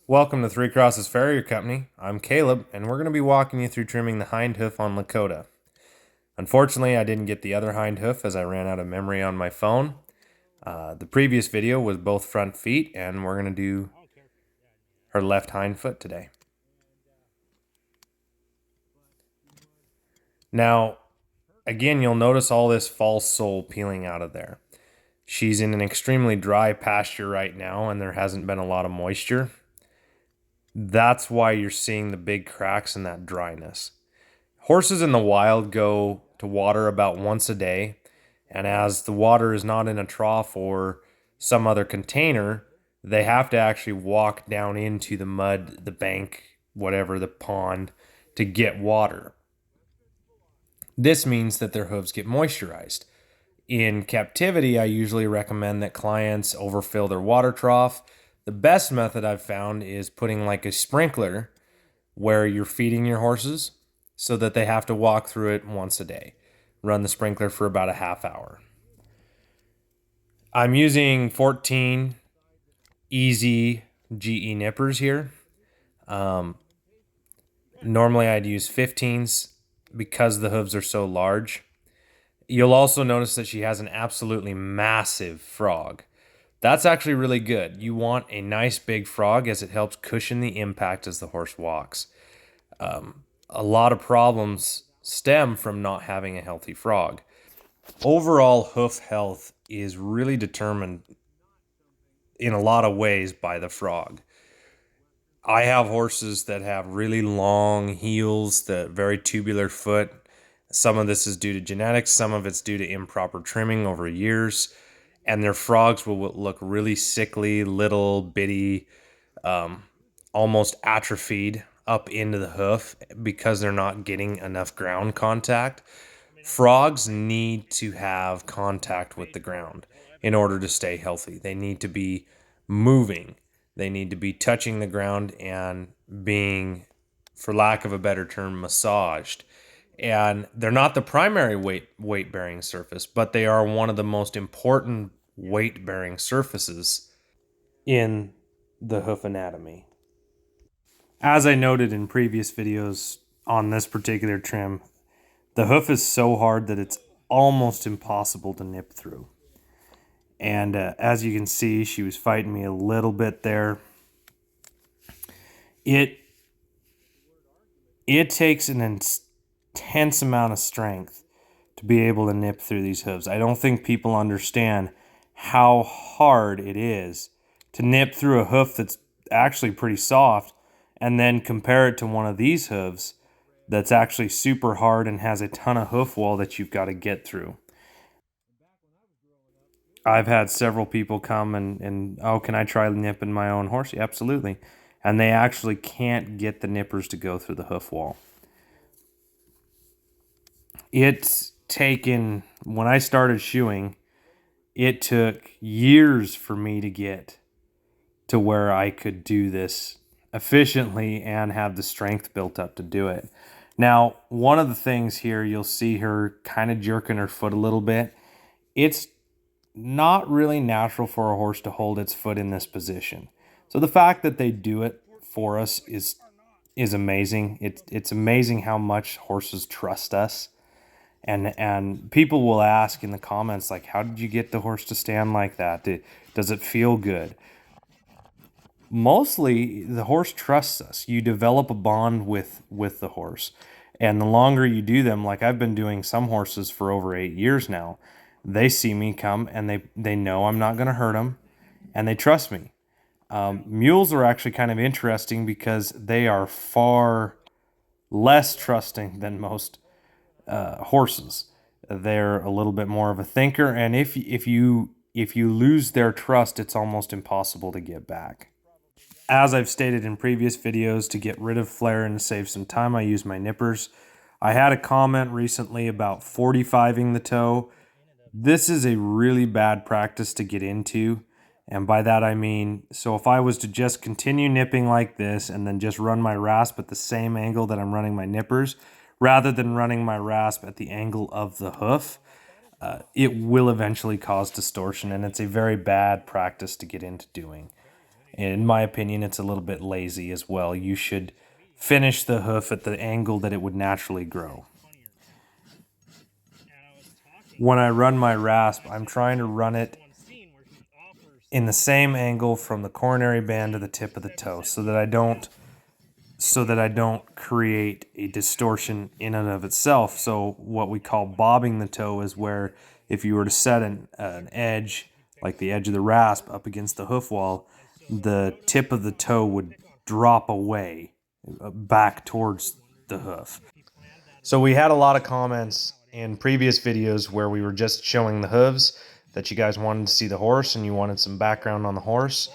Welcome to Three Crosses Farrier Company. I'm Caleb, and we're going to be walking you through trimming the hind hoof on Lakota. Unfortunately, I didn't get the other hind hoof as I ran out of memory on my phone. The previous video was both front feet, and we're going to do her left hind foot today. Now, again, you'll notice all this false sole peeling out of there. She's in an extremely dry pasture right now, and there hasn't been a lot of moisture. That's why you're seeing the big cracks and that dryness. Horses in the wild go to water about once a day, and as the water is not in a trough or some other container, they have to actually walk down into the mud, the bank, whatever, the pond to get water. This means that their hooves get moisturized. In captivity, I usually recommend that clients overfill their water trough. The best method I've found is putting like a sprinkler where you're feeding your horses so that they have to walk through it once a day. Run the sprinkler for about a half hour. I'm using 14 easy GE nippers here. Normally I'd use 15s because the hooves are so large. You'll also notice that she has an absolutely massive frog. That's actually really good. You want a nice big frog as it helps cushion the impact as the horse walks. A lot of problems stem from not having a healthy frog. Overall hoof health is really determined in a lot of ways by the frog. I have horses that have really long heels, the very tubular foot. Some of this is due to genetics, some of it's due to improper trimming over years, and their frogs will look really sickly, little bitty, almost atrophied up into the hoof because they're not getting enough ground contact. Frogs need to have contact with the ground in order to stay healthy. They need to be moving. They need to be touching the ground and being, for lack of a better term, massaged. And they're not the primary weight-bearing surface, but they are one of the most important weight-bearing surfaces in the hoof anatomy. As I noted in previous videos on this particular trim, the hoof is so hard that it's almost impossible to nip through. And as you can see, she was fighting me a little bit there. It takes an intense amount of strength to be able to nip through these hooves. I don't think people understand how hard it is to nip through a hoof that's actually pretty soft and then compare it to one of these hooves that's actually super hard and has a ton of hoof wall that you've got to get through. I've had several people come and oh, can I try nipping my own horse? Yeah, absolutely. And they actually can't get the nippers to go through the hoof wall. It's taken, when I started shoeing, it took years for me to get to where I could do this efficiently and have the strength built up to do it. Now, one of the things here, you'll see her kind of jerking her foot a little bit. It's not really natural for a horse to hold its foot in this position. So the fact that they do it for us is amazing. It's amazing how much horses trust us. And people will ask in the comments, like, how did you get the horse to stand like that? Does it feel good? Mostly the horse trusts us. You develop a bond with the horse. And the longer you do them, like I've been doing some horses for over 8 years now, they see me come and they know I'm not going to hurt them and they trust me. Mules are actually kind of interesting because they are far less trusting than most horses. They're a little bit more of a thinker, and if you lose their trust, it's almost impossible to get back. As I've stated in previous videos, to get rid of flare and to save some time, I use my nippers. I had a comment recently about 45ing the toe. This is a really bad practice to get into. And by that I mean, so if I was to just continue nipping like this and then just run my rasp at the same angle that I'm running my nippers, rather than running my rasp at the angle of the hoof, it will eventually cause distortion, and it's a very bad practice to get into doing. In my opinion, it's a little bit lazy as well. You should finish the hoof at the angle that it would naturally grow. When I run my rasp, I'm trying to run it in the same angle from the coronary band to the tip of the toe so that I don't create a distortion in and of itself. So what we call bobbing the toe is where if you were to set an edge, like the edge of the rasp up against the hoof wall, the tip of the toe would drop away back towards the hoof. So we had a lot of comments in previous videos where we were just showing the hooves that you guys wanted to see the horse and you wanted some background on the horse.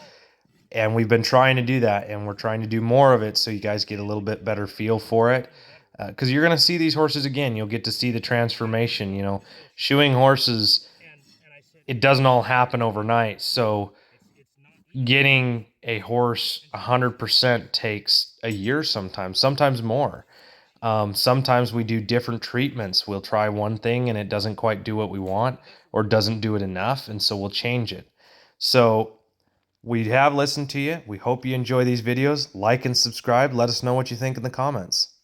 And we've been trying to do that, and we're trying to do more of it so you guys get a little bit better feel for it. Because you're going to see these horses again. You'll get to see the transformation. You know, shoeing horses, it doesn't all happen overnight. So getting a horse 100% takes a year sometimes more. Sometimes we do different treatments. We'll try one thing and it doesn't quite do what we want or doesn't do it enough, and so we'll change it. So we have listened to you. We hope you enjoy these videos. Like and subscribe. Let us know what you think in the comments.